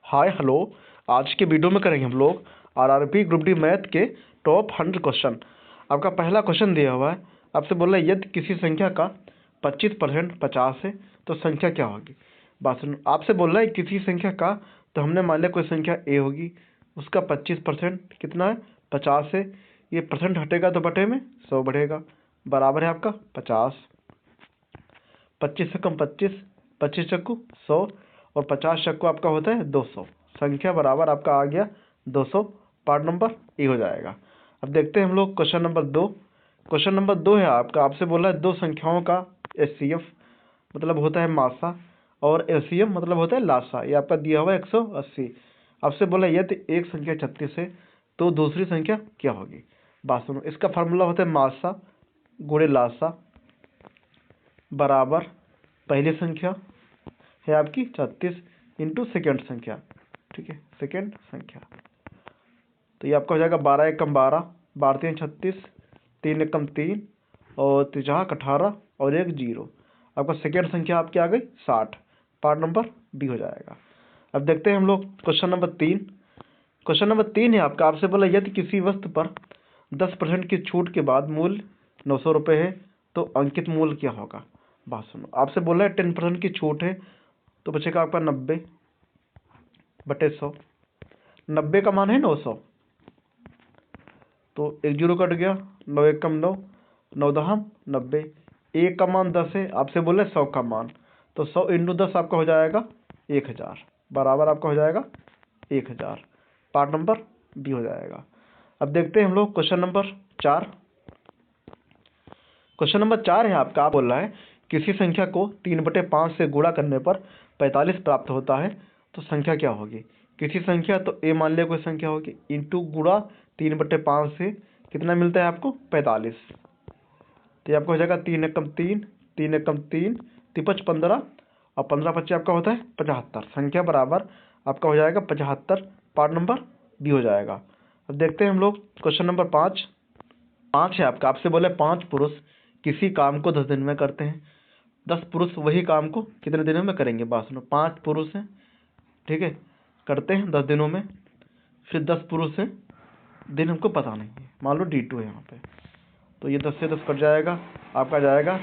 Hi hello. आज के video में करेंगे हम लोग आरआरबी ग्रुप डी मैथ के टॉप 100 क्वेश्चन। आपका पहला क्वेश्चन दिया हुआ है, आपसे बोल रहा है यदि किसी संख्या का 25% 50 है तो संख्या क्या होगी। बात सुनो, आपसे बोल रहा है किसी संख्या का, तो हमने मान लिया कोई संख्या ए होगी, उसका 25% कितना है 50 है। ये परसेंट हटेगा तो बटे में 100 बढ़ेगा, बराबर है आपका 50। 25 से कम 25, 25 चक्कू 100 और 50 चक्कू आपका होता है 200। संख्या बराबर आपका आ गया 200। पार्ट नंबर ए हो जाएगा। अब देखते हैं हम लोग क्वेश्चन नंबर 2। क्वेश्चन नंबर 2 है आपका, आपसे बोला है दो संख्याओं का एचसीएफ मतलब होता है मासा और एलसीएम मतलब होता है लासा। ये आपका दिया हुआ है 180। आपसे बोला यदि एक संख्या 36 है तो दूसरी संख्या क्या होगी। बात सुनो, इसका फार्मूला होता है मासा गुणे लासा बराबर पहली संख्या है आपकी 36 इंटू सेकेंड संख्या, ठीक है, सेकेंड संख्या। तो ये आपका हो जाएगा 12 एकम 12, 12 3 36, 3 एकम 3 और 3 18 और 1 0। आपका सेकेंड संख्या आपकी आ गई 60। पार्ट नंबर बी हो जाएगा। अब देखते हैं हम लोग क्वेश्चन नंबर 3। क्वेश्चन नंबर 3 है आपका, आपसे बोला यदि किसी वस्तु पर 10% की छूट के बाद मूल्य 900 रुपये है तो अंकित मूल्य क्या होगा। बात सुनो, आपसे बोला है 10% की छूट है तो बचेगा आपका 90 बटे 100। 90 का मान है 900, तो 1 जीरो कट गया, 9 एक कम 9, 9 दहम 90। 1 का मान 10 है, आपसे बोले 100 का मान, तो 100 इंटू 10 आपका हो जाएगा 1000, बराबर आपका हो जाएगा 1000। पार्ट नंबर बी हो जाएगा। अब देखते हैं हम लोग क्वेश्चन नंबर 4। क्वेश्चन नंबर 4 है आपका, आप बोल रहा है किसी संख्या को 3/5 से गुणा करने पर 45 प्राप्त होता है तो संख्या क्या होगी। किसी संख्या, तो ए मान लिया कोई संख्या होगी, इंटू गुणा 3/5 से कितना मिलता है आपको 45। तो ये आपको हो जाएगा 3 एकम 3, 3 एकम 3, तिपच 15 और 15 25 आपका होता है 75। संख्या बराबर आपका हो जाएगा 75। पार्ट नंबर बी हो जाएगा। अब देखते हैं हम लोग क्वेश्चन नंबर 5। 5 है आपका, आपसे बोले 5 पुरुष किसी काम को 10 दिन में करते हैं, 10 पुरुष वही काम को कितने दिनों में करेंगे। बात सुनो, 5 पुरुष हैं, ठीक है, करते हैं 10 दिनों में। फिर 10 पुरुष हैं, दिन हमको पता नहीं है, मान लो D2 है यहाँ पे, तो ये 10 से 10 कट जाएगा, आपका जाएगा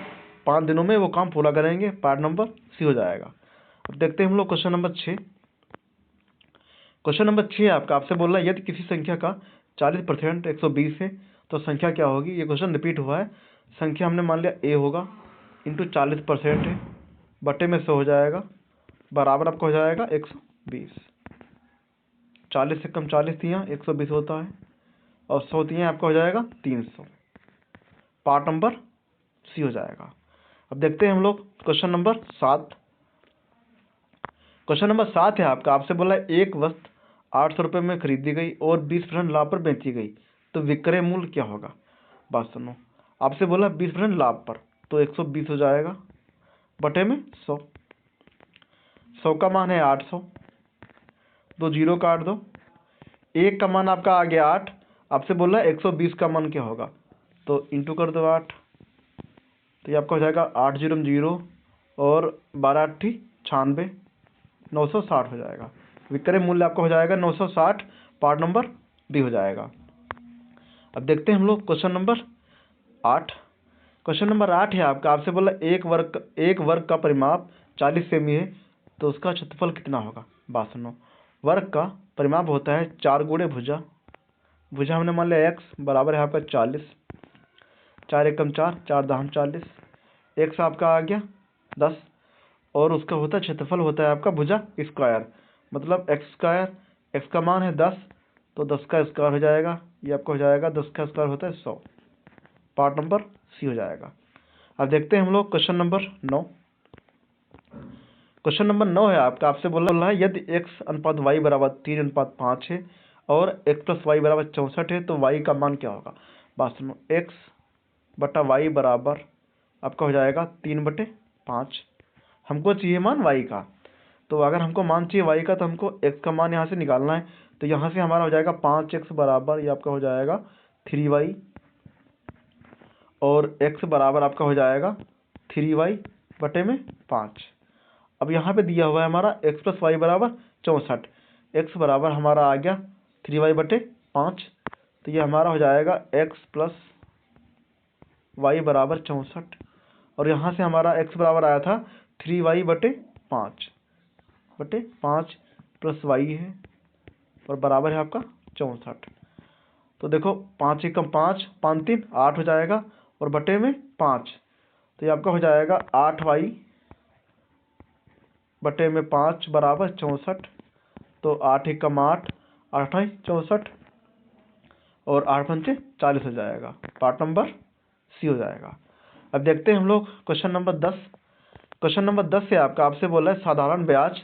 5 दिनों में वो काम पूरा करेंगे। पार्ट नंबर सी हो जाएगा। अब देखते हैं हम लोग क्वेश्चन नंबर 6। क्वेश्चन नंबर 6 आपका, आपसे बोल रहा है यदि किसी संख्या का 40% 120 है तो संख्या क्या होगी। ये क्वेश्चन रिपीट हुआ है। संख्या हमने मान लिया ए होगा, इंटू 40% है, बटे में 100 हो जाएगा, बराबर आपका हो जाएगा 120। 40 से कम 40 दिया 120 होता है और 100 दिया आपका हो जाएगा 300। पार्ट नंबर सी हो जाएगा। अब देखते हैं हम लोग क्वेश्चन नंबर 7। क्वेश्चन नंबर 7 है आपका, आपसे बोला है एक वस्तु 800 रुपये में खरीदी गई और 20% लाभ पर बेची गई तो विक्रय मूल्य क्या होगा। बात सुनो, आपसे बोला 20% लाभ पर, तो 120 हो जाएगा, बटे में 100। 100 का मान है 800, 2 जीरो काट दो, 1 का मान आपका आ गया 8। आपसे बोला 120 का मान क्या होगा, तो इंटू कर दो 8, तो ये आपका हो जाएगा 8 जीरो 0 और 12 8 96, 960 हो जाएगा। विक्रय मूल्य आपका हो जाएगा 960। पार्ट नंबर डी हो जाएगा। अब देखते हैं हम लोग क्वेश्चन नंबर 8। क्वेश्चन नंबर 8 है आपका, आपसे बोला एक वर्ग का परिमाप 40 सेमी है तो उसका क्षेत्रफल कितना होगा। बात सुनो, वर्ग का परिमाप होता है 4 गुणे भुजा, भुजा हमने मान लिया x बराबर है आपका 40, 4 एकम 4, 4 दहम 40, x आपका आ गया 10 और उसका होता है क्षेत्रफल होता है आपका भुजा स्क्वायर, मतलब एक्स स्क्वायर, एक्स का मान है 10 तो 10 का स्क्वायर हो जाएगा, ये आपका हो जाएगा 10 का स्क्वायर होता है 100। पार्ट नंबर सी हो जाएगा। अब देखते हैं हम लोग क्वेश्चन नंबर 9। क्वेश्चन नंबर 9 है आपका, आपसे बोला है यदि x अनुपात y बराबर 3:5 है और x प्लस वाई बराबर 64 है तो y का मान क्या होगा। बात सुनो, x बटा वाई बराबर आपका हो जाएगा 3/5। हमको चाहिए मान y का, तो अगर हमको मान चाहिए y का तो हमको x का मान यहाँ से निकालना है, तो यहाँ से हमारा हो जाएगा 5x बराबर ये आपका हो जाएगा 3y और x बराबर आपका हो जाएगा 3y बटे में 5। अब यहाँ पे दिया हुआ है हमारा x प्लस वाई बराबर 64, x बराबर हमारा आ गया 3y/5। तो ये हमारा हो जाएगा x + y बराबर 64। और यहाँ से हमारा x बराबर आया था 3y/5 प्लस y है और बराबर है आपका 64। तो देखो 5 एकम 5, 5 3 8 हो जाएगा और बटे में 5, तो ये आपका हो जाएगा 8y/5 बराबर 64। तो 8 एकम 8, 8 64 और 8 पंचे 40 हो जाएगा। पार्ट नंबर सी हो जाएगा। अब देखते हैं हम लोग क्वेश्चन नंबर 10। क्वेश्चन नंबर 10 से आपसे बोला है साधारण ब्याज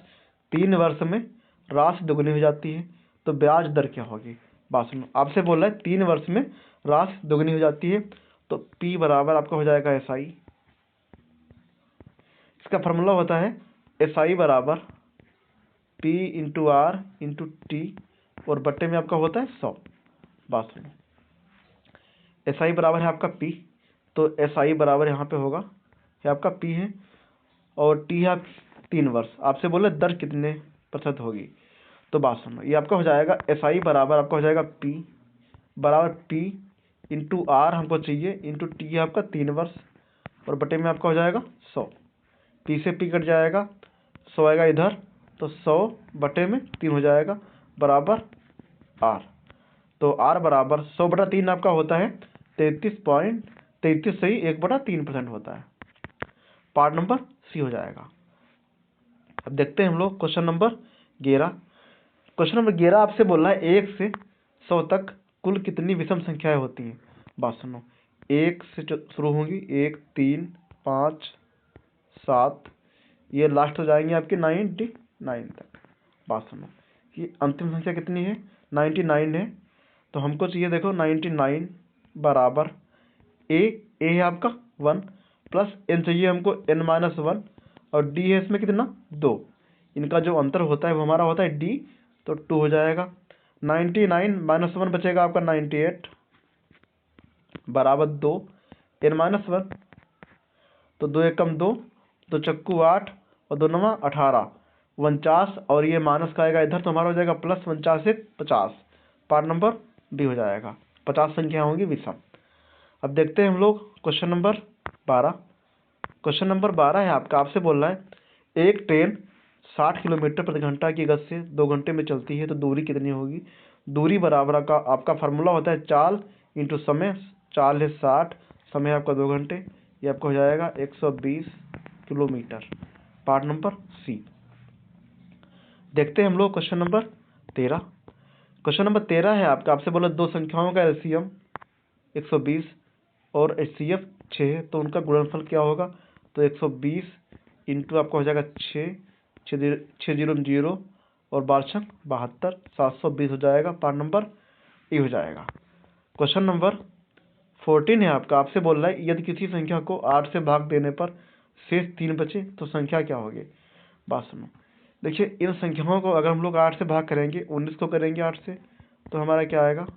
3 वर्ष में राशि दोगुनी हो जाती है तो ब्याज दर क्या होगी। बात सुनो, आपसे बोला है 3 वर्ष में राशि दोगुनी हो जाती है तो P बराबर आपका हो जाएगा SI। इसका फॉर्मूला होता है SI बराबर P × R × T और बट्टे में आपका होता है 100। बात सुनो, SI बराबर है आपका P, तो SI बराबर यहाँ पे होगा, ये आपका P है और T है आप 3 वर्ष। आपसे बोले दर कितने % होगी। तो बात सुनो, ये आपका हो जाएगा SI बराबर आपका हो जाएगा P बराबर P × R हमको चाहिए × T है आपका 3 वर्ष और बटे में आपका हो जाएगा 100। P से P कट जाएगा, 100 आएगा इधर, तो 100 बटे में 3 हो जाएगा बराबर R। तो R बराबर 100/3 आपका होता है 33 सही 1/3% होता है। पार्ट नंबर सी हो जाएगा। अब देखते हैं हम लोग क्वेश्चन नंबर 11। क्वेश्चन नंबर 11 आपसे बोल रहा है 1 से 100 तक कुल कितनी विषम संख्याएं होती हैं। बात सुनो, 1 से शुरू होंगी, 1 3 5 7, ये लास्ट हो जाएंगे आपके 99 तक। बात सुनो, ये अंतिम संख्या कितनी है 99 है, तो हमको चाहिए देखो 99 बराबर ए है आपका 1 प्लस n चाहिए हमको n-1 और d है इसमें कितना 2। इनका जो अंतर होता है वो हमारा होता है d, तो 2 हो जाएगा। 99 - 1 बचेगा आपका 98 बराबर 2 n-1, तो 2 एकम 2, 2 चक्कू 8 और 2 नवा 18 49 और ये माइनस का आएगा इधर, तो हमारा हो जाएगा प्लस 49 से 50। पार्ट नंबर डी हो जाएगा। 50 संख्या होंगी विषम। अब देखते हैं हम लोग क्वेश्चन नंबर 12। क्वेश्चन नंबर 12 है आपसे बोल रहा है एक ट्रेन 60 किलोमीटर प्रति घंटा की गति से 2 घंटे में चलती है तो दूरी कितनी होगी। दूरी बराबर का आपका फार्मूला होता है चाल इंटू समय। चाल है 60, समय आपका 2 घंटे, ये आपका हो जाएगा 120 किलोमीटर। पार्ट नंबर सी। देखते हैं हम लोग क्वेश्चन नंबर 13। क्वेश्चन नंबर 13 है आपसे बोला दो संख्याओं का एलसीएम 120 और HCF 6 है तो उनका गुणनफल क्या होगा। तो 120 इंटू आपका हो जाएगा 6 और 12 72 720 हो जाएगा। पार्ट नंबर ए हो जाएगा। क्वेश्चन नंबर 14 है आपसे बोल रहा है यदि किसी संख्या को 8 से भाग देने पर शेष 3 बचे तो संख्या क्या होगी। बात सुनो, देखिए इन संख्याओं को अगर हम लोग 8 से भाग करेंगे, 19 को करेंगे 8 से, तो हमारा क्या आएगा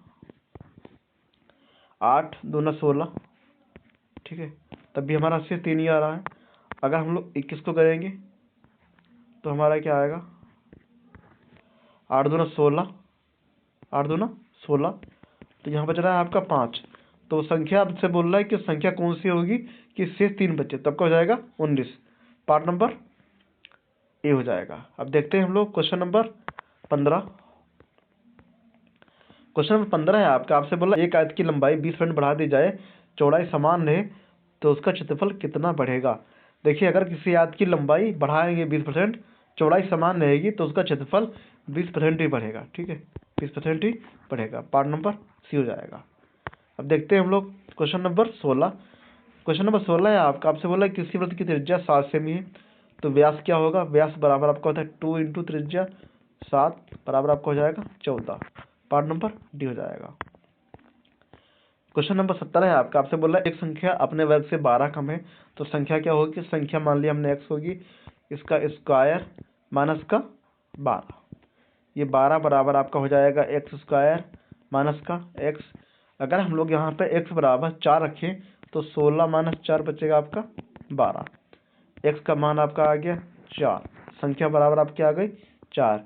8 दूना 16, ठीक है, तब भी हमारा शेष 3 ही आ रहा है। अगर हम लोग 21 को करेंगे तो हमारा क्या आएगा 8 दूना 16, 8 दूना 16, तो यहाँ बच रहा है आपका 5। तो संख्या आपसे बोल रहा है कि संख्या कौन सी होगी कि शेष 3 बचे, तब का हो जाएगा 19। पार्ट नंबर ए हो जाएगा। अब देखते हैं हम लोग क्वेश्चन नंबर 15। क्वेश्चन नंबर 15 है आपसे बोला एक आयत की लंबाई 20% बढ़ा दी जाए, चौड़ाई समान रहे तो उसका क्षेत्रफल कितना बढ़ेगा। देखिए अगर किसी आयत की लंबाई बढ़ाएंगे 20%, चौड़ाई समान रहेगी तो उसका क्षेत्रफल 20% ही बढ़ेगा, ठीक है, 20% ही बढ़ेगा। पार्ट नंबर सी हो जाएगा। अब देखते हैं हम लोग क्वेश्चन नंबर 16। क्वेश्चन नंबर 16 है आपसे बोला किसी वृत्त की त्रिज्या 7 सेमी है तो व्यास क्या होगा। व्यास बराबर आपका होता है 2 इंटू त्रिज्या 7 बराबर आपका हो जाएगा 14। पार्ट नंबर डी हो जाएगा। क्वेश्चन नंबर 17 है आपसे बोला एक संख्या अपने वर्ग से 12 कम है तो संख्या क्या होगी। संख्या मान लिया हमने x होगी, इसका स्क्वायर माइनस का 12, ये 12 बराबर आपका हो जाएगा x स्क्वायर माइनस का x। अगर हम लोग यहाँ पे x बराबर 4 रखें तो 16 माइनस 4 बचेगा आपका 12। x का मान आपका आ गया 4, संख्या बराबर आपकी आ गई 4,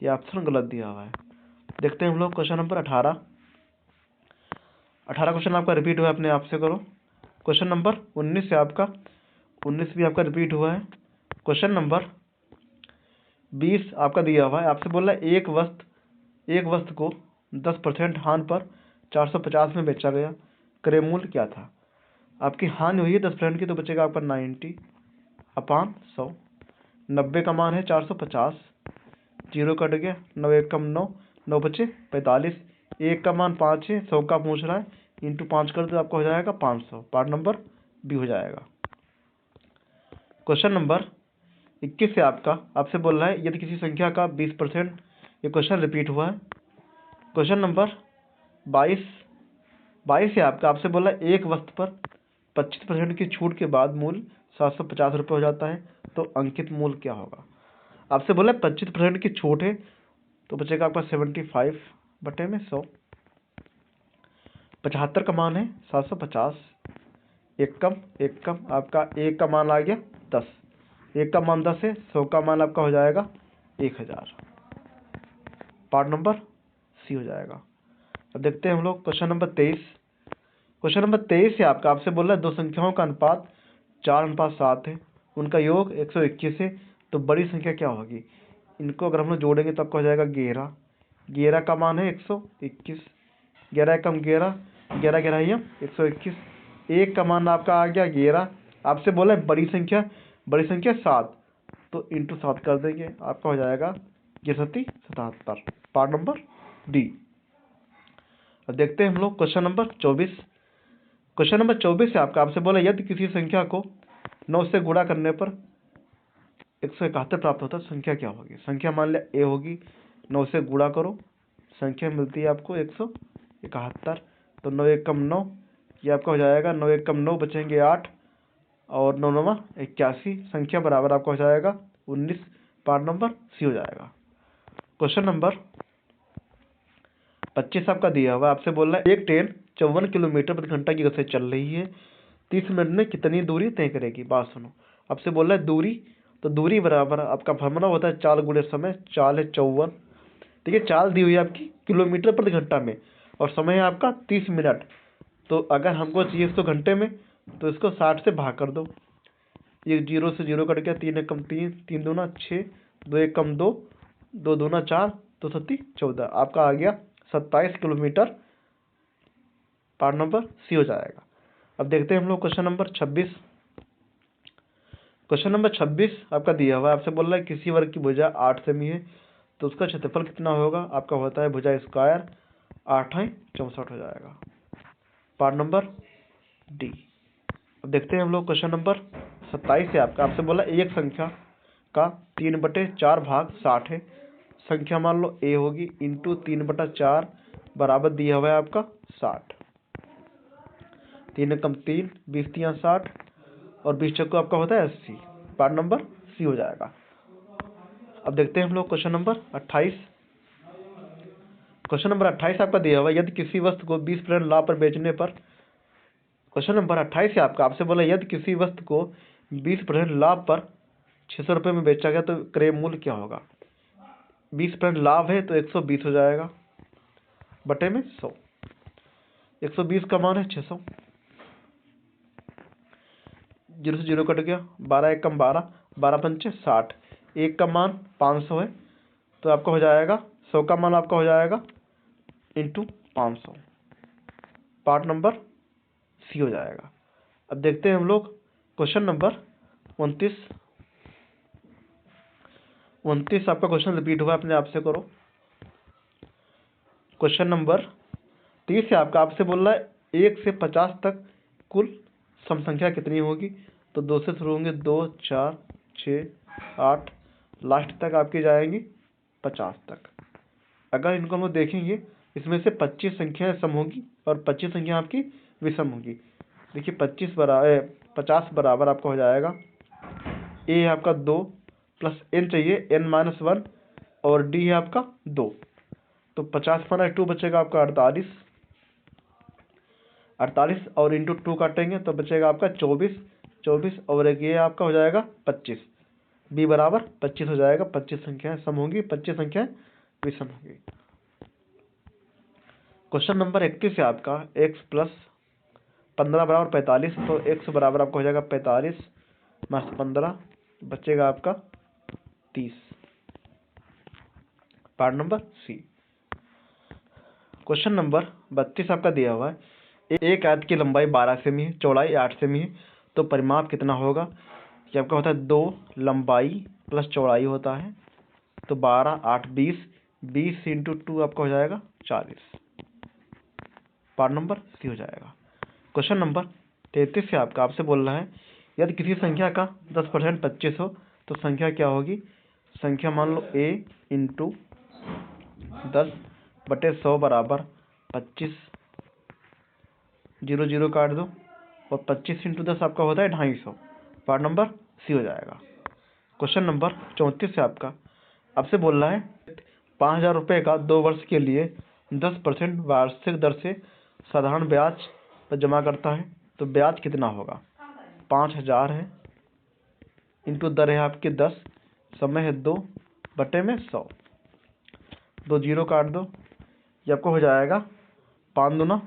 ये ऑप्शन गलत दिया हुआ है। देखते हैं हम लोग क्वेश्चन नंबर 18। 18 क्वेश्चन आपका रिपीट हुआ है, अपने आप से करो। क्वेश्चन नंबर 19 से आपका 19 भी आपका रिपीट हुआ है। क्वेश्चन नंबर 20 आपका दिया हुआ है, आपसे बोल रहा है एक वस्तु को 10% हानि पर 450 में बेचा गया, क्रय मूल्य क्या था। आपकी हानि हुई है 10% की, तो बचेगा आपका 90/100। 90 का मान है 450, 0 कट गया, 9 एक कम 9, 9 बचे 45, 1 का मान 5 है, 100 का पूछ रहा है, इंटू 5 कर दो, आपका हो जाएगा 500। पार्ट नंबर बी हो जाएगा। क्वेश्चन नंबर 21 से आपसे बोल रहा है यदि किसी संख्या का 20%, ये क्वेश्चन रिपीट हुआ है। क्वेश्चन नंबर 22 से आपसे बोला एक वस्तु पर 25% की छूट के बाद मूल्य 750 रुपये हो जाता है, तो अंकित मूल्य क्या होगा। आपसे बोला 25% की छूट है, तो बचेगा आपका 75/100। 75 का मान है 750, एक कम आपका 1 का मान आ गया 10, 1 का मान 10 है, 100 का मान आपका हो जाएगा 1000। पार्ट नंबर सी हो जाएगा। अब देखते हैं हम लोग क्वेश्चन नंबर 23। क्वेश्चन नंबर 23 से आपसे बोल रहा है दो संख्याओं का अनुपात 4:7 है, उनका योग 121 है, तो बड़ी संख्या क्या होगी। इनको अगर हम लोग जोड़ेंगे तो आपका हो जाएगा 11। 11 का मान है 121, 11 कम 11, 11 11 121, 1 का मान आपका आ गया 11। आपसे बोला है बड़ी संख्या 7, तो इंटू 7 कर देंगे, आपका हो जाएगा 77। Part number D. अब देखते हैं हम लोग क्वेश्चन नंबर 24। क्वेश्चन नंबर 24 से आपसे बोला यदि किसी संख्या को 9 से गुणा करने पर 171 प्राप्त होता है, संख्या क्या होगी। संख्या मान लिया ए होगी, 9 से गुणा करो, संख्या मिलती है आपको 171, तो 9 एक कम 9, ये आपका हो जाएगा 9 एक कम 9, बचेंगे 8, और 9 9 81, संख्या बराबर आपका हो जाएगा 19। पार्ट नंबर सी हो जाएगा। क्वेश्चन नंबर 25 आपका दिया हुआ, आपसे बोल रहा है एक ट्रेन 54 किलोमीटर प्रति घंटा की गति से चल रही है, 30 मिनट में कितनी दूरी तय करेगी। बात सुनो, आपसे बोल रहा है दूरी, तो दूरी बराबर आपका फॉर्मूला होता है चाल गुणे समय। चाल है 54, ठीक है, चाल दी हुई है आपकी किलोमीटर प्रति घंटा में, और समय है आपका 30 मिनट। तो अगर हमको चाहिए इसको घंटे में, तो इसको 60 से भाग कर दो, ये 0 से 0 कट गया, 3 एक कम 3, 3 दूना 6, 2 एक कम 2, 2 दूना 4, 2 सत्ती 14, आपका आ गया 27 किलोमीटर। पार्ट नंबर सी हो जाएगा। अब देखते हैं हम लोग क्वेश्चन नंबर 26। क्वेश्चन नंबर 26 आपका दिया हुआ है, आपसे बोल रहा है किसी वर्ग की भुजा 8 सेमी है, तो उसका क्षेत्रफल कितना होगा। आपका होता है भुजा स्क्वायर, 8 है 64 हो जाएगा। Part number D. अब देखते हैं हम लोग क्वेश्चन नंबर 27 से आपसे बोला एक संख्या का 3/4 भाग 60 है, संख्या मान लो ए होगी, इंटू 3/4 बराबर दिया हुआ है आपका 60। 3 एकम 3, 20 3 60, और 20 चक्को आपका होता है 80। पार्ट नंबर सी हो जाएगा। अब देखते हैं हम लोग क्वेश्चन नंबर 28। क्वेश्चन नंबर 28 आपका दिया हुआ है यदि किसी वस्तु को 20% लाभ पर बेचने पर। क्वेश्चन नंबर 28 से आपसे बोला यदि किसी वस्तु को 20% लाभ पर 600 रुपये में बेचा गया, तो क्रय मूल्य क्या होगा। 20% लाभ है, तो 120 हो जाएगा, बटे में 100। 120 का मान है 600, 0 से 0 कट गया, 12 एक कम 12, 12 पंचे 60, 1 का मान 500 है, तो आपका हो जाएगा 100 का मान आपका हो जाएगा इंटू 500। पार्ट नंबर सी हो जाएगा। अब देखते हैं हम लोग क्वेश्चन नंबर 29। आपका क्वेश्चन रिपीट हुआ, अपने आप से करो। क्वेश्चन नंबर 30 से आपसे बोल रहा है 1 से 50 तक कुल सम संख्या कितनी होगी। तो 2 से शुरू होंगे, 2 4 6 8, लास्ट तक आपकी जाएंगी 50 तक। अगर इनको हम लोग देखेंगे, इसमें से 25 संख्याएं सम होगी और 25 संख्या आपकी विषम होगी। देखिए 50 बराबर आपका हो जाएगा, ए है आपका 2 प्लस एन चाहिए, n-1, और डी है आपका 2, तो 50 माना 2 बचेगा आपका 48, और इंटू 2 काटेंगे तो बचेगा आपका 24, और एक ये आपका हो जाएगा 25। बी बराबर 25 हो जाएगा। 25 संख्याएं सम होंगी, 25 संख्याएं इक्वेशन होगी। क्वेश्चन नंबर 31 है आपका x प्लस 15 बराबर 45, तो x बराबर आपका हो जाएगा 45 माइनस 15, बचेगा आपका 30। Part number C. Question number 32 आपका दिया हुआ है, एक आयत की लंबाई 12 सेमी है, चौड़ाई 8 सेमी है, तो परिमाप कितना होगा। ये आपका होता है 2 लंबाई प्लस चौड़ाई होता है, तो 12 8 20, 20 इंटू 2 आपका हो जाएगा 40। पार्ट नंबर सी हो जाएगा। क्वेश्चन नंबर 33 से आपसे बोल रहा है, यदि किसी संख्या का 10% 25 हो तो संख्या क्या होगी। संख्या मान लो a इंटू 10/100 बराबर 25, 0 0 काट दो, और 25 इंटू 10 आपका होता है 250। पार्ट नंबर सी हो जाएगा। क्वेश्चन नंबर 34 से आपसे बोल रहा है 5,000 रुपये का 2 वर्ष के लिए 10% वार्षिक दर से साधारण ब्याज पर जमा करता है, तो ब्याज कितना होगा। 5,000 है इंटू दर है आपके 10, समय है 2/100, 2 0 काट दो, ये आपको हो जाएगा 5 दूना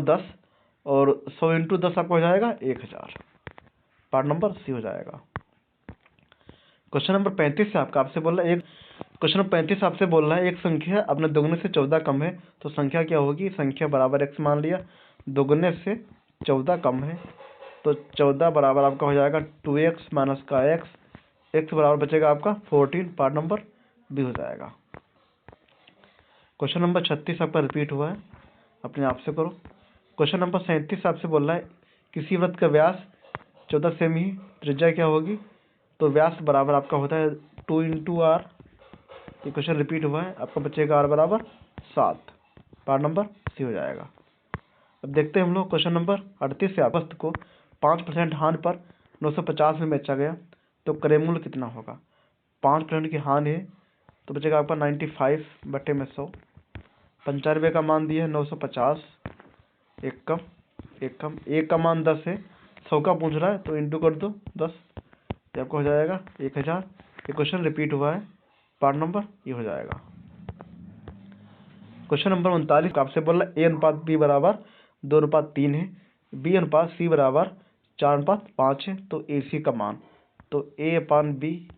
10, और 100 इंटू 10 आपको हो जाएगा 1,000। पार्ट नंबर सी हो जाएगा। क्वेश्चन नंबर 35 से आपसे बोल रहा है, क्वेश्चन नंबर 35 आपसे बोल रहा है, एक संख्या अपने दोगुने से 14 कम है, तो संख्या क्या होगी। संख्या बराबर x मान लिया, दोगुने से 14 कम है, तो 14 बराबर आपका हो जाएगा 2x माइनस का x बराबर बचेगा आपका 14। पार्ट नंबर बी हो जाएगा। क्वेश्चन नंबर 36 आपका रिपीट हुआ है, अपने आप से करो। क्वेश्चन नंबर 37 आपसे बोल रहा है, किसी वृत्त का व्यास 14 सेमी, त्रिज्या क्या होगी। तो व्यास बराबर आपका होता है 2 इंटू आर। ये क्वेश्चन रिपीट हुआ है, आपका बचेगा आर बराबर 7। पार्ट नंबर सी हो जाएगा। अब देखते हैं हम लोग क्वेश्चन नंबर 38 से वस्तु को 5% हानि पर 950 में बेचा गया, तो क्रय मूल्य कितना होगा। 5% की हानि है, तो बचेगा आपका 95/100। 95 का मान दिया है 950, एक का मान 10 है, 100 का पूछ रहा है, तो इंटू कर दो 10, ये आपको हो जाएगा 1000। ये क्वेश्चन रिपीट हुआ है, पार्ट नंबर ये हो जाएगा। क्वेश्चन नंबर 39 आपसे बोल रहा है, a अनुपात b बराबर 2:3 है, b अनुपात c बराबर 4:5 है, तो ac का मान, तो a/b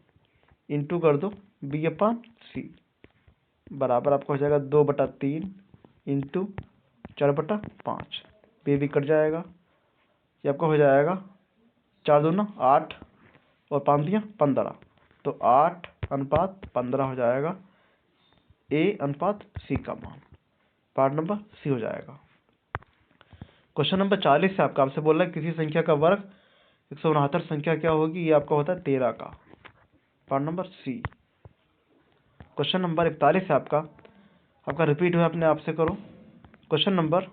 इंटू कर दो b/c बराबर आपको हो जाएगा 2/3 इंटू 4/5, b भी कट जाएगा, ये आपका हो जाएगा 4 दूना 8 और 5 दिया 15, तो 8:15 हो जाएगा a/c का मान। पार्ट नंबर सी हो जाएगा। क्वेश्चन नंबर 40 से आपसे बोल रहा है, किसी संख्या का वर्ग 169 संख्या क्या होगी। ये आपका होता है 13 का। Part number C. Question number 41 से आपका रिपीट हुआ, अपने आप से करो। क्वेश्चन नंबर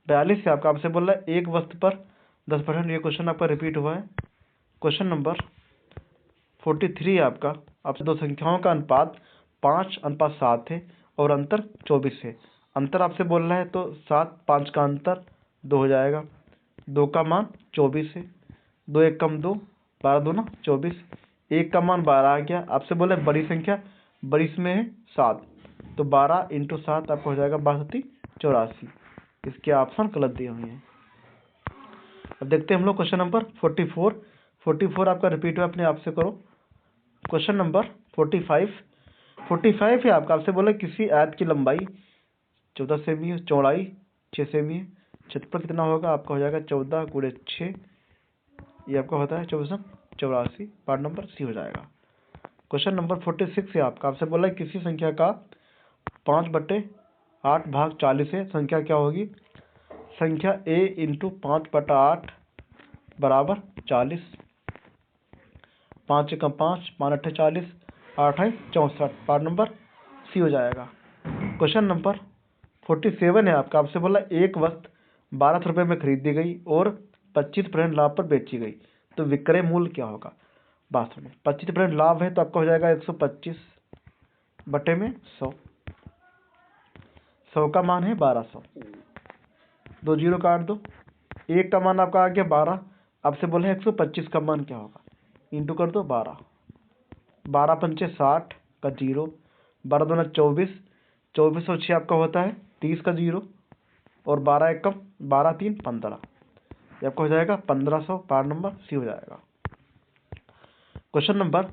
42 से आपसे बोल रहा है, एक वस्तु पर 10%। ये क्वेश्चन आपका रिपीट हुआ है। क्वेश्चन नंबर 43 आपसे दो संख्याओं का अनुपात 5:7 है और अंतर 24 है। अंतर आपसे बोल रहा है, तो 7 5 का अंतर 2 हो जाएगा, 2 का मान 24 है, 2 1 कम 2, 12 दूना 24, 1 का मान 12 आ गया। आपसे बोले बड़ी संख्या, बड़ी इसमें है 7, तो 12 इंटू 7 आपको हो जाएगा 62 84। इसके ऑप्शन गलत दिए हुए हैं। अब देखते हैं हम लोग क्वेश्चन नंबर 44 आपका रिपीट हुआ, अपने आप से करो। क्वेश्चन नंबर 45 है आपसे बोला, किसी आयत की लंबाई 14 सेमी है, चौड़ाई 6 सेमी है, क्षेत्रफल कितना होगा। आपका हो जाएगा 14 × 6, ये आपका होता है 2484। पार्ट नंबर सी हो जाएगा। क्वेश्चन नंबर 46 है आपसे बोला, किसी संख्या का 5/8 भाग 40 है, संख्या क्या होगी। संख्या a इंटू 5/8 बराबर 40, 5 × 5 5 8 40, 8 है 64। पार्ट नंबर सी हो जाएगा। क्वेश्चन नंबर 47 है आपसे बोला, एक वस्तु 12 रुपये में खरीदी गई और 25% लाभ पर बेची गई, तो विक्रय मूल्य क्या होगा। बात सुनो, 25% लाभ है, तो आपका हो जाएगा 125/100, 100 का मान है 1200, 2 0 काट दो, 1 का मान आपका आ गया 12, आपसे बोले 125 का मान क्या होगा, इंटू कर दो 12, 12 पंचे 60 का 0, 12 दूना 24, 24 और 6 आपका होता है 30 का 0, और 12 एकम 12 3 15, ये आपका हो जाएगा 1500। पार्ट नंबर सी हो जाएगा। क्वेश्चन नंबर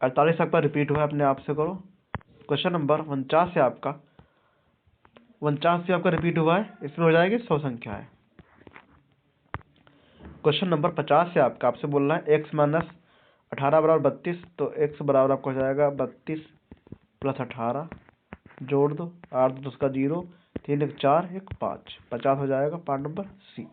48 आपका रिपीट हुआ है, अपने आप से करो। क्वेश्चन नंबर 49 से आपका 49 से आपका रिपीट हुआ है, इसमें हो जाएगी 100 संख्या है। क्वेश्चन नंबर 50 से आपसे बोलना है x माइनस 18 बराबर 32, तो x बराबर आपको हो जाएगा 32 प्लस 18, जोड़ दो, 8 2 का 0, 3 1 4 1 5, 50 हो जाएगा। पार्ट नंबर सी।